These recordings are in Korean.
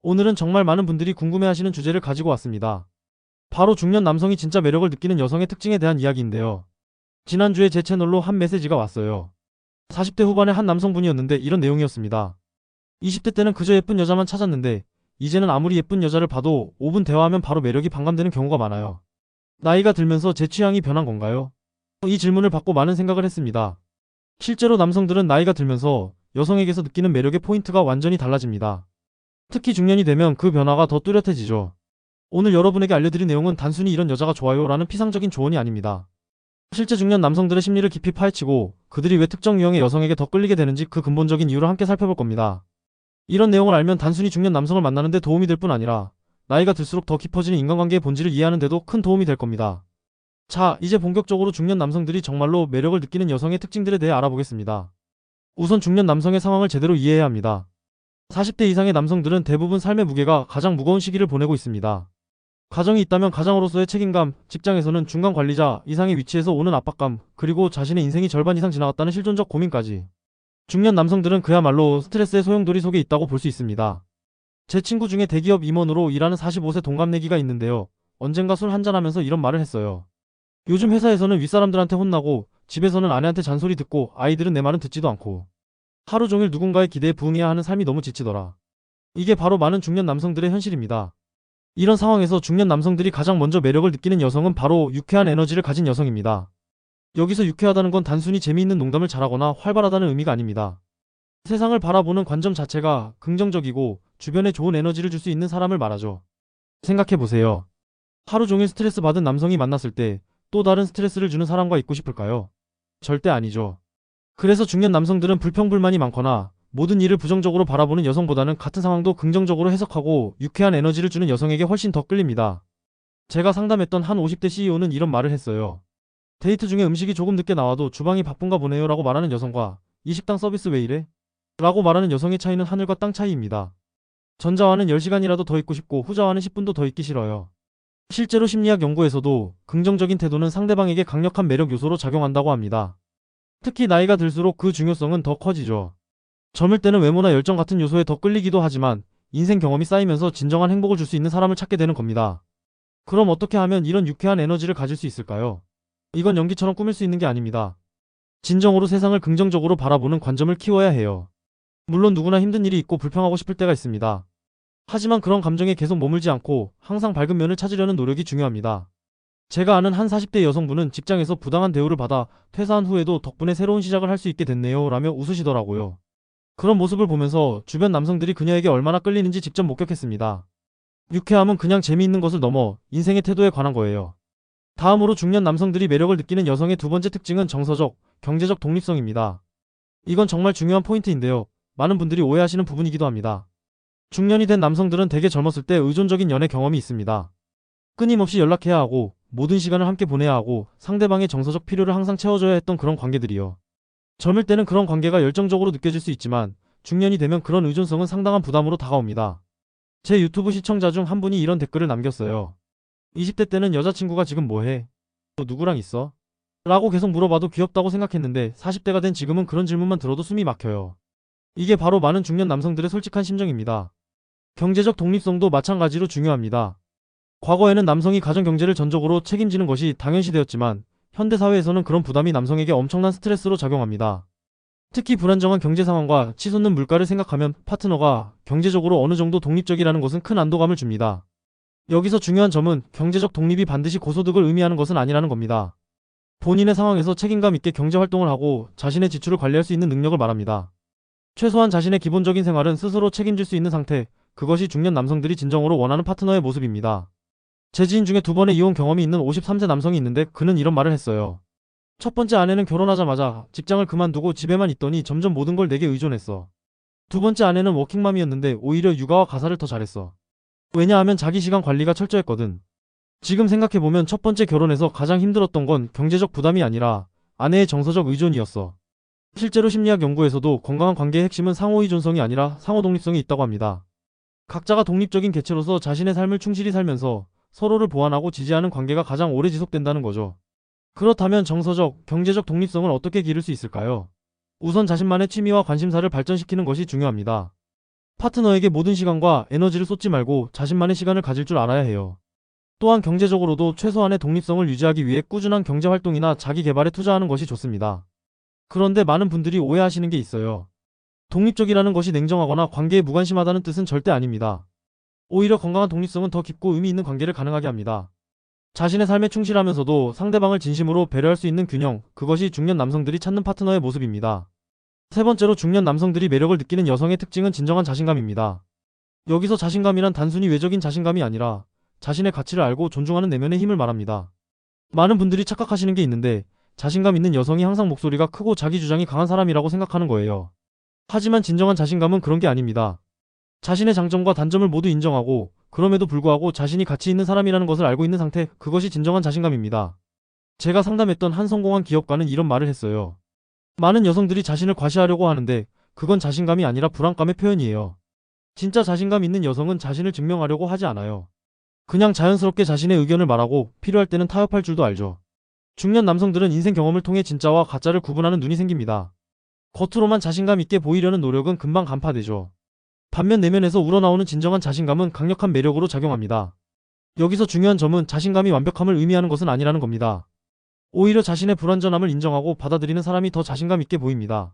오늘은 정말 많은 분들이 궁금해하시는 주제를 가지고 왔습니다. 바로 중년 남성이 진짜 매력을 느끼는 여성의 특징에 대한 이야기인데요. 지난주에 제 채널로 한 메시지가 왔어요. 40대 후반의 한 남성분이었는데 이런 내용이었습니다. 20대 때는 그저 예쁜 여자만 찾았는데 이제는 아무리 예쁜 여자를 봐도 5분 대화하면 바로 매력이 반감되는 경우가 많아요. 나이가 들면서 제 취향이 변한 건가요? 이 질문을 받고 많은 생각을 했습니다. 실제로 남성들은 나이가 들면서 여성에게서 느끼는 매력의 포인트가 완전히 달라집니다. 특히 중년이 되면 그 변화가 더 뚜렷해지죠. 오늘 여러분에게 알려드릴 내용은 단순히 이런 여자가 좋아요 라는 피상적인 조언이 아닙니다. 실제 중년 남성들의 심리를 깊이 파헤치고 그들이 왜 특정 유형의 여성에게 더 끌리게 되는지 그 근본적인 이유를 함께 살펴볼 겁니다. 이런 내용을 알면 단순히 중년 남성을 만나는 데 도움이 될 뿐 아니라 나이가 들수록 더 깊어지는 인간관계의 본질을 이해하는 데도 큰 도움이 될 겁니다. 자, 이제 본격적으로 중년 남성들이 정말로 매력을 느끼는 여성의 특징들에 대해 알아보겠습니다. 우선 중년 남성의 상황을 제대로 이해해야 합니다. 40대 이상의 남성들은 대부분 삶의 무게가 가장 무거운 시기를 보내고 있습니다. 가정이 있다면 가장으로서의 책임감, 직장에서는 중간 관리자 이상의 위치에서 오는 압박감, 그리고 자신의 인생이 절반 이상 지나갔다는 실존적 고민까지. 중년 남성들은 그야말로 스트레스의 소용돌이 속에 있다고 볼 수 있습니다. 제 친구 중에 대기업 임원으로 일하는 45세 동갑내기가 있는데요. 언젠가 술 한잔하면서 이런 말을 했어요. 요즘 회사에서는 윗사람들한테 혼나고 집에서는 아내한테 잔소리 듣고 아이들은 내 말은 듣지도 않고 하루 종일 누군가의 기대에 부응해야 하는 삶이 너무 지치더라. 이게 바로 많은 중년 남성들의 현실입니다. 이런 상황에서 중년 남성들이 가장 먼저 매력을 느끼는 여성은 바로 유쾌한 에너지를 가진 여성입니다. 여기서 유쾌하다는 건 단순히 재미있는 농담을 잘하거나 활발하다는 의미가 아닙니다. 세상을 바라보는 관점 자체가 긍정적이고 주변에 좋은 에너지를 줄 수 있는 사람을 말하죠. 생각해보세요. 하루 종일 스트레스 받은 남성이 만났을 때 또 다른 스트레스를 주는 사람과 있고 싶을까요? 절대 아니죠. 그래서 중년 남성들은 불평불만이 많거나 모든 일을 부정적으로 바라보는 여성보다는 같은 상황도 긍정적으로 해석하고 유쾌한 에너지를 주는 여성에게 훨씬 더 끌립니다. 제가 상담했던 한 50대 CEO는 이런 말을 했어요. 데이트 중에 음식이 조금 늦게 나와도 주방이 바쁜가 보네요 라고 말하는 여성과 이 식당 서비스 왜 이래? 라고 말하는 여성의 차이는 하늘과 땅 차이입니다. 전자와는 10시간이라도 더 있고 싶고 후자와는 10분도 더 있기 싫어요. 실제로 심리학 연구에서도 긍정적인 태도는 상대방에게 강력한 매력 요소로 작용한다고 합니다. 특히 나이가 들수록 그 중요성은 더 커지죠. 젊을 때는 외모나 열정 같은 요소에 더 끌리기도 하지만 인생 경험이 쌓이면서 진정한 행복을 줄 수 있는 사람을 찾게 되는 겁니다. 그럼 어떻게 하면 이런 유쾌한 에너지를 가질 수 있을까요? 이건 연기처럼 꾸밀 수 있는 게 아닙니다. 진정으로 세상을 긍정적으로 바라보는 관점을 키워야 해요. 물론 누구나 힘든 일이 있고 불평하고 싶을 때가 있습니다. 하지만 그런 감정에 계속 머물지 않고 항상 밝은 면을 찾으려는 노력이 중요합니다. 제가 아는 한 40대 여성분은 직장에서 부당한 대우를 받아 퇴사한 후에도 덕분에 새로운 시작을 할 수 있게 됐네요 라며 웃으시더라고요. 그런 모습을 보면서 주변 남성들이 그녀에게 얼마나 끌리는지 직접 목격했습니다. 유쾌함은 그냥 재미있는 것을 넘어 인생의 태도에 관한 거예요. 다음으로 중년 남성들이 매력을 느끼는 여성의 두 번째 특징은 정서적, 경제적 독립성입니다. 이건 정말 중요한 포인트인데요. 많은 분들이 오해하시는 부분이기도 합니다. 중년이 된 남성들은 대개 젊었을 때 의존적인 연애 경험이 있습니다. 끊임없이 연락해야 하고 모든 시간을 함께 보내야 하고 상대방의 정서적 필요를 항상 채워줘야 했던 그런 관계들이요. 젊을 때는 그런 관계가 열정적으로 느껴질 수 있지만 중년이 되면 그런 의존성은 상당한 부담으로 다가옵니다. 제 유튜브 시청자 중 한 분이 이런 댓글을 남겼어요. 20대 때는 여자친구가 지금 뭐해? 너 누구랑 있어? 라고 계속 물어봐도 귀엽다고 생각했는데 40대가 된 지금은 그런 질문만 들어도 숨이 막혀요. 이게 바로 많은 중년 남성들의 솔직한 심정입니다. 경제적 독립성도 마찬가지로 중요합니다. 과거에는 남성이 가정 경제를 전적으로 책임지는 것이 당연시되었지만 현대사회에서는 그런 부담이 남성에게 엄청난 스트레스로 작용합니다. 특히 불안정한 경제 상황과 치솟는 물가를 생각하면 파트너가 경제적으로 어느 정도 독립적이라는 것은 큰 안도감을 줍니다. 여기서 중요한 점은 경제적 독립이 반드시 고소득을 의미하는 것은 아니라는 겁니다. 본인의 상황에서 책임감 있게 경제 활동을 하고 자신의 지출을 관리할 수 있는 능력을 말합니다. 최소한 자신의 기본적인 생활은 스스로 책임질 수 있는 상태, 그것이 중년 남성들이 진정으로 원하는 파트너의 모습입니다. 제 지인 중에 2번의 이혼 경험이 있는 53세 남성이 있는데 그는 이런 말을 했어요. 첫 번째 아내는 결혼하자마자 직장을 그만두고 집에만 있더니 점점 모든 걸 내게 의존했어. 두 번째 아내는 워킹맘이었는데 오히려 육아와 가사를 더 잘했어. 왜냐하면 자기 시간 관리가 철저했거든. 지금 생각해보면 첫 번째 결혼에서 가장 힘들었던 건 경제적 부담이 아니라 아내의 정서적 의존이었어. 실제로 심리학 연구에서도 건강한 관계의 핵심은 상호의존성이 아니라 상호독립성이 있다고 합니다. 각자가 독립적인 개체로서 자신의 삶을 충실히 살면서 서로를 보완하고 지지하는 관계가 가장 오래 지속된다는 거죠. 그렇다면 정서적, 경제적 독립성을 어떻게 기를 수 있을까요? 우선 자신만의 취미와 관심사를 발전시키는 것이 중요합니다. 파트너에게 모든 시간과 에너지를 쏟지 말고 자신만의 시간을 가질 줄 알아야 해요. 또한 경제적으로도 최소한의 독립성을 유지하기 위해 꾸준한 경제 활동이나 자기 개발에 투자하는 것이 좋습니다. 그런데 많은 분들이 오해하시는 게 있어요. 독립적이라는 것이 냉정하거나 관계에 무관심하다는 뜻은 절대 아닙니다. 오히려 건강한 독립성은 더 깊고 의미 있는 관계를 가능하게 합니다. 자신의 삶에 충실하면서도 상대방을 진심으로 배려할 수 있는 균형, 그것이 중년 남성들이 찾는 파트너의 모습입니다. 세 번째로 중년 남성들이 매력을 느끼는 여성의 특징은 진정한 자신감입니다. 여기서 자신감이란 단순히 외적인 자신감이 아니라 자신의 가치를 알고 존중하는 내면의 힘을 말합니다. 많은 분들이 착각하시는 게 있는데 자신감 있는 여성이 항상 목소리가 크고 자기 주장이 강한 사람이라고 생각하는 거예요. 하지만 진정한 자신감은 그런 게 아닙니다. 자신의 장점과 단점을 모두 인정하고 그럼에도 불구하고 자신이 가치 있는 사람이라는 것을 알고 있는 상태, 그것이 진정한 자신감입니다. 제가 상담했던 한 성공한 기업가는 이런 말을 했어요. 많은 여성들이 자신을 과시하려고 하는데 그건 자신감이 아니라 불안감의 표현이에요. 진짜 자신감 있는 여성은 자신을 증명하려고 하지 않아요. 그냥 자연스럽게 자신의 의견을 말하고 필요할 때는 타협할 줄도 알죠. 중년 남성들은 인생 경험을 통해 진짜와 가짜를 구분하는 눈이 생깁니다. 겉으로만 자신감 있게 보이려는 노력은 금방 간파되죠. 반면 내면에서 우러나오는 진정한 자신감은 강력한 매력으로 작용합니다. 여기서 중요한 점은 자신감이 완벽함을 의미하는 것은 아니라는 겁니다. 오히려 자신의 불완전함을 인정하고 받아들이는 사람이 더 자신감 있게 보입니다.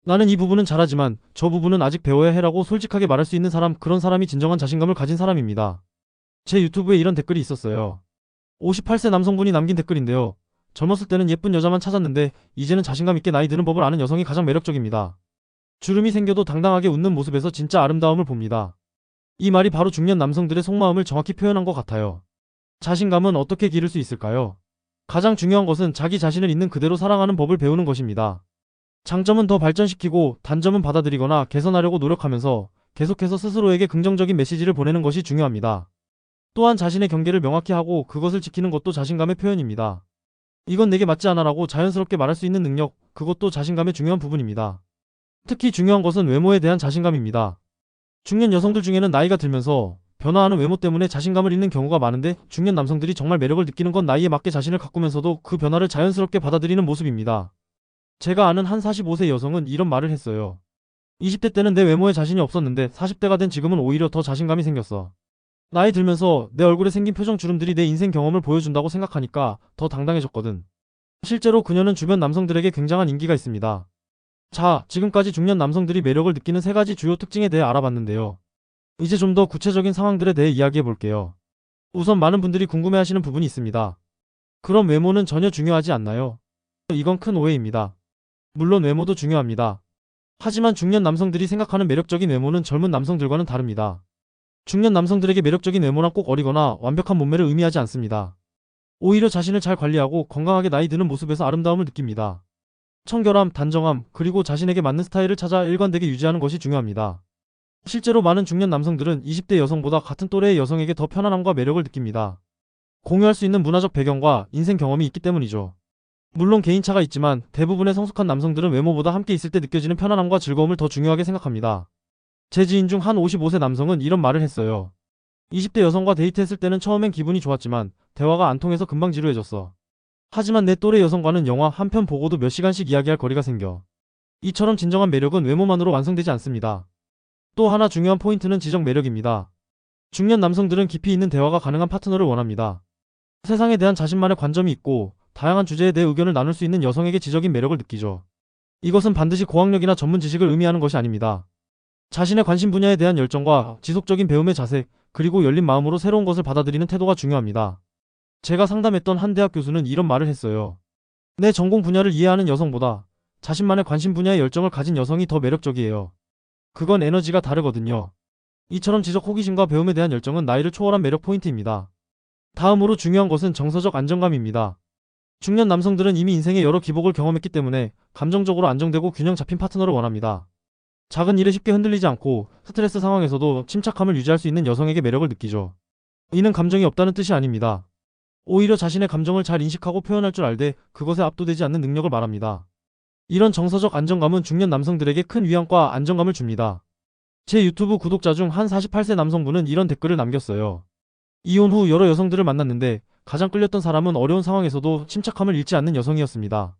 나는 이 부분은 잘하지만 저 부분은 아직 배워야 해라고 솔직하게 말할 수 있는 사람, 그런 사람이 진정한 자신감을 가진 사람입니다. 제 유튜브에 이런 댓글이 있었어요. 58세 남성분이 남긴 댓글인데요. 젊었을 때는 예쁜 여자만 찾았는데 이제는 자신감 있게 나이 드는 법을 아는 여성이 가장 매력적입니다. 주름이 생겨도 당당하게 웃는 모습에서 진짜 아름다움을 봅니다. 이 말이 바로 중년 남성들의 속마음을 정확히 표현한 것 같아요. 자신감은 어떻게 기를 수 있을까요? 가장 중요한 것은 자기 자신을 있는 그대로 사랑하는 법을 배우는 것입니다. 장점은 더 발전시키고 단점은 받아들이거나 개선하려고 노력하면서 계속해서 스스로에게 긍정적인 메시지를 보내는 것이 중요합니다. 또한 자신의 경계를 명확히 하고 그것을 지키는 것도 자신감의 표현입니다. 이건 내게 맞지 않아라고 자연스럽게 말할 수 있는 능력, 그것도 자신감의 중요한 부분입니다. 특히 중요한 것은 외모에 대한 자신감입니다. 중년 여성들 중에는 나이가 들면서 변화하는 외모 때문에 자신감을 잃는 경우가 많은데 중년 남성들이 정말 매력을 느끼는 건 나이에 맞게 자신을 가꾸면서도 그 변화를 자연스럽게 받아들이는 모습입니다. 제가 아는 한 45세 여성은 이런 말을 했어요. 20대 때는 내 외모에 자신이 없었는데 40대가 된 지금은 오히려 더 자신감이 생겼어. 나이 들면서 내 얼굴에 생긴 표정 주름들이 내 인생 경험을 보여준다고 생각하니까 더 당당해졌거든. 실제로 그녀는 주변 남성들에게 굉장한 인기가 있습니다. 자, 지금까지 중년 남성들이 매력을 느끼는 세 가지 주요 특징에 대해 알아봤는데요. 이제 좀 더 구체적인 상황들에 대해 이야기해 볼게요. 우선 많은 분들이 궁금해하시는 부분이 있습니다. 그럼 외모는 전혀 중요하지 않나요? 이건 큰 오해입니다. 물론 외모도 중요합니다. 하지만 중년 남성들이 생각하는 매력적인 외모는 젊은 남성들과는 다릅니다. 중년 남성들에게 매력적인 외모란 꼭 어리거나 완벽한 몸매를 의미하지 않습니다. 오히려 자신을 잘 관리하고 건강하게 나이 드는 모습에서 아름다움을 느낍니다. 청결함, 단정함, 그리고 자신에게 맞는 스타일을 찾아 일관되게 유지하는 것이 중요합니다. 실제로 많은 중년 남성들은 20대 여성보다 같은 또래의 여성에게 더 편안함과 매력을 느낍니다. 공유할 수 있는 문화적 배경과 인생 경험이 있기 때문이죠. 물론 개인차가 있지만 대부분의 성숙한 남성들은 외모보다 함께 있을 때 느껴지는 편안함과 즐거움을 더 중요하게 생각합니다. 제 지인 중 한 55세 남성은 이런 말을 했어요. 20대 여성과 데이트했을 때는 처음엔 기분이 좋았지만 대화가 안 통해서 금방 지루해졌어. 하지만 내 또래 여성과는 영화 한 편 보고도 몇 시간씩 이야기할 거리가 생겨. 이처럼 진정한 매력은 외모만으로 완성되지 않습니다. 또 하나 중요한 포인트는 지적 매력입니다. 중년 남성들은 깊이 있는 대화가 가능한 파트너를 원합니다. 세상에 대한 자신만의 관점이 있고 다양한 주제에 대해 의견을 나눌 수 있는 여성에게 지적인 매력을 느끼죠. 이것은 반드시 고학력이나 전문 지식을 의미하는 것이 아닙니다. 자신의 관심 분야에 대한 열정과 지속적인 배움의 자세, 그리고 열린 마음으로 새로운 것을 받아들이는 태도가 중요합니다. 제가 상담했던 한 대학 교수는 이런 말을 했어요. 내 전공 분야를 이해하는 여성보다 자신만의 관심 분야의 열정을 가진 여성이 더 매력적이에요. 그건 에너지가 다르거든요. 이처럼 지적 호기심과 배움에 대한 열정은 나이를 초월한 매력 포인트입니다. 다음으로 중요한 것은 정서적 안정감입니다. 중년 남성들은 이미 인생의 여러 기복을 경험했기 때문에 감정적으로 안정되고 균형 잡힌 파트너를 원합니다. 작은 일에 쉽게 흔들리지 않고 스트레스 상황에서도 침착함을 유지할 수 있는 여성에게 매력을 느끼죠. 이는 감정이 없다는 뜻이 아닙니다. 오히려 자신의 감정을 잘 인식하고 표현할 줄 알되 그것에 압도되지 않는 능력을 말합니다. 이런 정서적 안정감은 중년 남성들에게 큰 위안과 안정감을 줍니다. 제 유튜브 구독자 중 한 48세 남성분은 이런 댓글을 남겼어요. 이혼 후 여러 여성들을 만났는데 가장 끌렸던 사람은 어려운 상황에서도 침착함을 잃지 않는 여성이었습니다.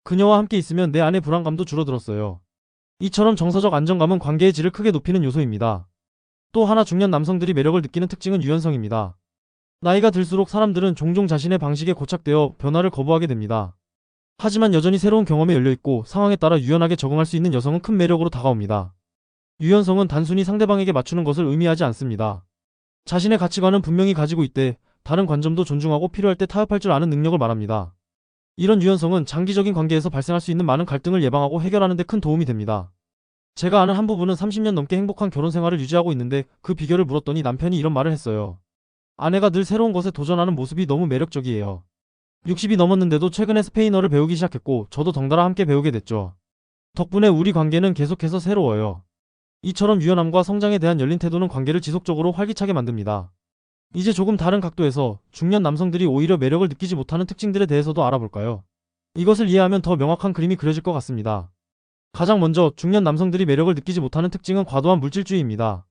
그녀와 함께 있으면 내 안의 불안감도 줄어들었어요. 이처럼 정서적 안정감은 관계의 질을 크게 높이는 요소입니다. 또 하나 중년 남성들이 매력을 느끼는 특징은 유연성입니다. 나이가 들수록 사람들은 종종 자신의 방식에 고착되어 변화를 거부하게 됩니다. 하지만 여전히 새로운 경험에 열려있고 상황에 따라 유연하게 적응할 수 있는 여성은 큰 매력으로 다가옵니다. 유연성은 단순히 상대방에게 맞추는 것을 의미하지 않습니다. 자신의 가치관은 분명히 가지고 있되 다른 관점도 존중하고 필요할 때 타협할 줄 아는 능력을 말합니다. 이런 유연성은 장기적인 관계에서 발생할 수 있는 많은 갈등을 예방하고 해결하는 데 큰 도움이 됩니다. 제가 아는 한 부부는 30년 넘게 행복한 결혼 생활을 유지하고 있는데 그 비결을 물었더니 남편이 이런 말을 했어요. 아내가 늘 새로운 것에 도전하는 모습이 너무 매력적이에요. 60이 넘었는데도 최근에 스페인어를 배우기 시작했고 저도 덩달아 함께 배우게 됐죠. 덕분에 우리 관계는 계속해서 새로워요. 이처럼 유연함과 성장에 대한 열린 태도는 관계를 지속적으로 활기차게 만듭니다. 이제 조금 다른 각도에서 중년 남성들이 오히려 매력을 느끼지 못하는 특징들에 대해서도 알아볼까요? 이것을 이해하면 더 명확한 그림이 그려질 것 같습니다. 가장 먼저 중년 남성들이 매력을 느끼지 못하는 특징은 과도한 물질주의입니다.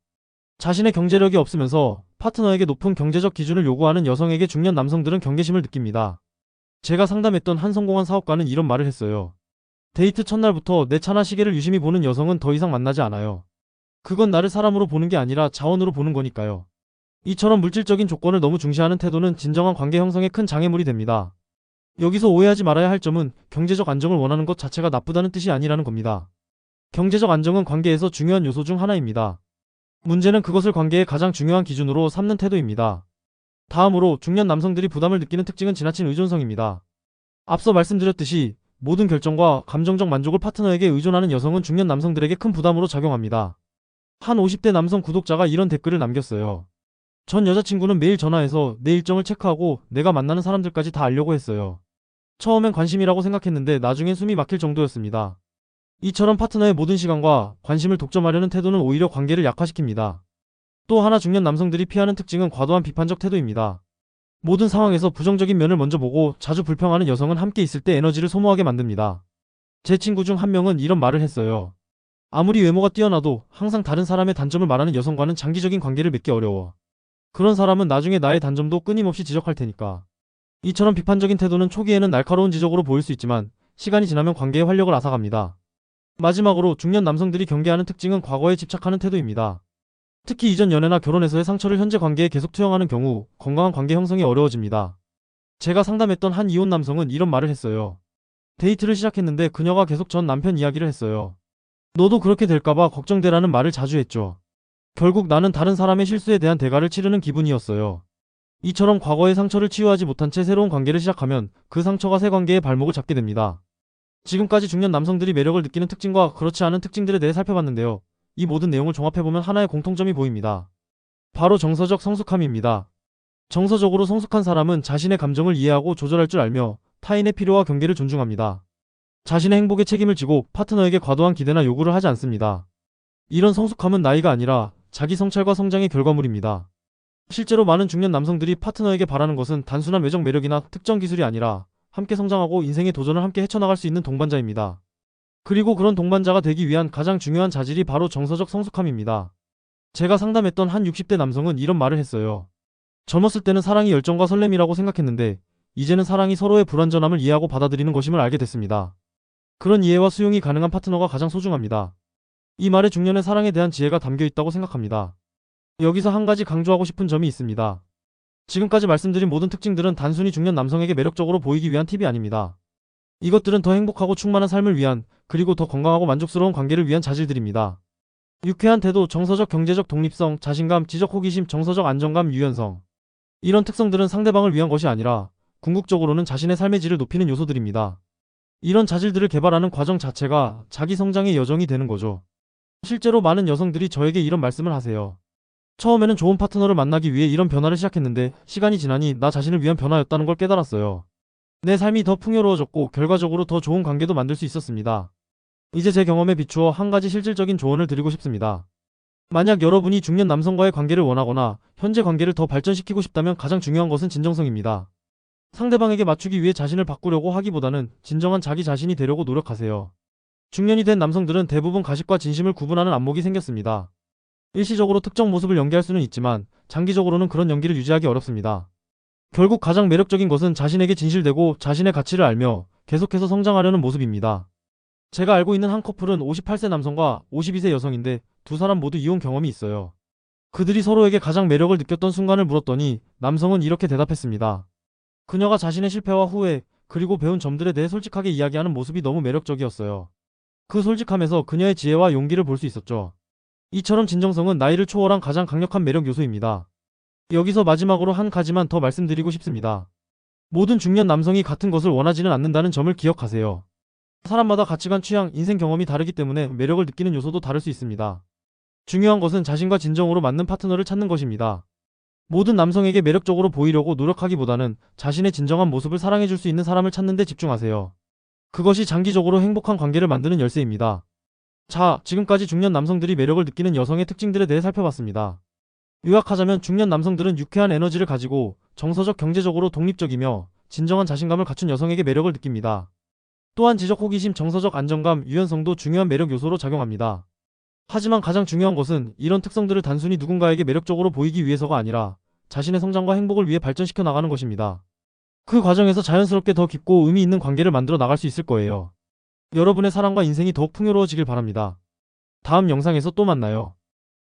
자신의 경제력이 없으면서 파트너에게 높은 경제적 기준을 요구하는 여성에게 중년 남성들은 경계심을 느낍니다. 제가 상담했던 한 성공한 사업가는 이런 말을 했어요. 데이트 첫날부터 내 차나 시계를 유심히 보는 여성은 더 이상 만나지 않아요. 그건 나를 사람으로 보는 게 아니라 자원으로 보는 거니까요. 이처럼 물질적인 조건을 너무 중시하는 태도는 진정한 관계 형성에 큰 장애물이 됩니다. 여기서 오해하지 말아야 할 점은 경제적 안정을 원하는 것 자체가 나쁘다는 뜻이 아니라는 겁니다. 경제적 안정은 관계에서 중요한 요소 중 하나입니다. 문제는 그것을 관계의 가장 중요한 기준으로 삼는 태도입니다. 다음으로 중년 남성들이 부담을 느끼는 특징은 지나친 의존성입니다. 앞서 말씀드렸듯이 모든 결정과 감정적 만족을 파트너에게 의존하는 여성은 중년 남성들에게 큰 부담으로 작용합니다. 한 50대 남성 구독자가 이런 댓글을 남겼어요. 전 여자친구는 매일 전화해서 내 일정을 체크하고 내가 만나는 사람들까지 다 알려고 했어요. 처음엔 관심이라고 생각했는데 나중엔 숨이 막힐 정도였습니다. 이처럼 파트너의 모든 시간과 관심을 독점하려는 태도는 오히려 관계를 약화시킵니다. 또 하나 중년 남성들이 피하는 특징은 과도한 비판적 태도입니다. 모든 상황에서 부정적인 면을 먼저 보고 자주 불평하는 여성은 함께 있을 때 에너지를 소모하게 만듭니다. 제 친구 중 한 명은 이런 말을 했어요. 아무리 외모가 뛰어나도 항상 다른 사람의 단점을 말하는 여성과는 장기적인 관계를 맺기 어려워. 그런 사람은 나중에 나의 단점도 끊임없이 지적할 테니까. 이처럼 비판적인 태도는 초기에는 날카로운 지적으로 보일 수 있지만 시간이 지나면 관계의 활력을 앗아갑니다. 마지막으로 중년 남성들이 경계하는 특징은 과거에 집착하는 태도입니다. 특히 이전 연애나 결혼에서의 상처를 현재 관계에 계속 투영하는 경우 건강한 관계 형성이 어려워집니다. 제가 상담했던 한 이혼 남성은 이런 말을 했어요. 데이트를 시작했는데 그녀가 계속 전 남편 이야기를 했어요. 너도 그렇게 될까봐 걱정되라는 말을 자주 했죠. 결국 나는 다른 사람의 실수에 대한 대가를 치르는 기분이었어요. 이처럼 과거의 상처를 치유하지 못한 채 새로운 관계를 시작하면 그 상처가 새 관계의 발목을 잡게 됩니다. 지금까지 중년 남성들이 매력을 느끼는 특징과 그렇지 않은 특징들에 대해 살펴봤는데요. 이 모든 내용을 종합해보면 하나의 공통점이 보입니다. 바로 정서적 성숙함입니다. 정서적으로 성숙한 사람은 자신의 감정을 이해하고 조절할 줄 알며 타인의 필요와 경계를 존중합니다. 자신의 행복에 책임을 지고 파트너에게 과도한 기대나 요구를 하지 않습니다. 이런 성숙함은 나이가 아니라 자기 성찰과 성장의 결과물입니다. 실제로 많은 중년 남성들이 파트너에게 바라는 것은 단순한 외적 매력이나 특정 기술이 아니라 함께 성장하고 인생의 도전을 함께 헤쳐나갈 수 있는 동반자입니다. 그리고 그런 동반자가 되기 위한 가장 중요한 자질이 바로 정서적 성숙함입니다. 제가 상담했던 한 60대 남성은 이런 말을 했어요. 젊었을 때는 사랑이 열정과 설렘이라고 생각했는데 이제는 사랑이 서로의 불완전함을 이해하고 받아들이는 것임을 알게 됐습니다. 그런 이해와 수용이 가능한 파트너가 가장 소중합니다. 이 말에 중년의 사랑에 대한 지혜가 담겨 있다고 생각합니다. 여기서 한 가지 강조하고 싶은 점이 있습니다. 지금까지 말씀드린 모든 특징들은 단순히 중년 남성에게 매력적으로 보이기 위한 팁이 아닙니다. 이것들은 더 행복하고 충만한 삶을 위한, 그리고 더 건강하고 만족스러운 관계를 위한 자질들입니다. 유쾌한 태도, 정서적 경제적 독립성, 자신감, 지적 호기심, 정서적 안정감, 유연성. 이런 특성들은 상대방을 위한 것이 아니라 궁극적으로는 자신의 삶의 질을 높이는 요소들입니다. 이런 자질들을 개발하는 과정 자체가 자기 성장의 여정이 되는 거죠. 실제로 많은 여성들이 저에게 이런 말씀을 하세요. 처음에는 좋은 파트너를 만나기 위해 이런 변화를 시작했는데 시간이 지나니 나 자신을 위한 변화였다는 걸 깨달았어요. 내 삶이 더 풍요로워졌고 결과적으로 더 좋은 관계도 만들 수 있었습니다. 이제 제 경험에 비추어 한 가지 실질적인 조언을 드리고 싶습니다. 만약 여러분이 중년 남성과의 관계를 원하거나 현재 관계를 더 발전시키고 싶다면 가장 중요한 것은 진정성입니다. 상대방에게 맞추기 위해 자신을 바꾸려고 하기보다는 진정한 자기 자신이 되려고 노력하세요. 중년이 된 남성들은 대부분 가식과 진심을 구분하는 안목이 생겼습니다. 일시적으로 특정 모습을 연기할 수는 있지만 장기적으로는 그런 연기를 유지하기 어렵습니다. 결국 가장 매력적인 것은 자신에게 진실되고 자신의 가치를 알며 계속해서 성장하려는 모습입니다. 제가 알고 있는 한 커플은 58세 남성과 52세 여성인데 두 사람 모두 이혼 경험이 있어요. 그들이 서로에게 가장 매력을 느꼈던 순간을 물었더니 남성은 이렇게 대답했습니다. 그녀가 자신의 실패와 후회, 그리고 배운 점들에 대해 솔직하게 이야기하는 모습이 너무 매력적이었어요. 그 솔직함에서 그녀의 지혜와 용기를 볼 수 있었죠. 이처럼 진정성은 나이를 초월한 가장 강력한 매력 요소입니다. 여기서 마지막으로 한 가지만 더 말씀드리고 싶습니다. 모든 중년 남성이 같은 것을 원하지는 않는다는 점을 기억하세요. 사람마다 가치관, 취향, 인생 경험이 다르기 때문에 매력을 느끼는 요소도 다를 수 있습니다. 중요한 것은 자신과 진정으로 맞는 파트너를 찾는 것입니다. 모든 남성에게 매력적으로 보이려고 노력하기보다는 자신의 진정한 모습을 사랑해줄 수 있는 사람을 찾는 데 집중하세요. 그것이 장기적으로 행복한 관계를 만드는 열쇠입니다. 자, 지금까지 중년 남성들이 매력을 느끼는 여성의 특징들에 대해 살펴봤습니다. 요약하자면 중년 남성들은 유쾌한 에너지를 가지고 정서적, 경제적으로 독립적이며 진정한 자신감을 갖춘 여성에게 매력을 느낍니다. 또한 지적 호기심, 정서적 안정감, 유연성도 중요한 매력 요소로 작용합니다. 하지만 가장 중요한 것은 이런 특성들을 단순히 누군가에게 매력적으로 보이기 위해서가 아니라 자신의 성장과 행복을 위해 발전시켜 나가는 것입니다. 그 과정에서 자연스럽게 더 깊고 의미 있는 관계를 만들어 나갈 수 있을 거예요. 여러분의 사랑과 인생이 더욱 풍요로워지길 바랍니다. 다음 영상에서 또 만나요.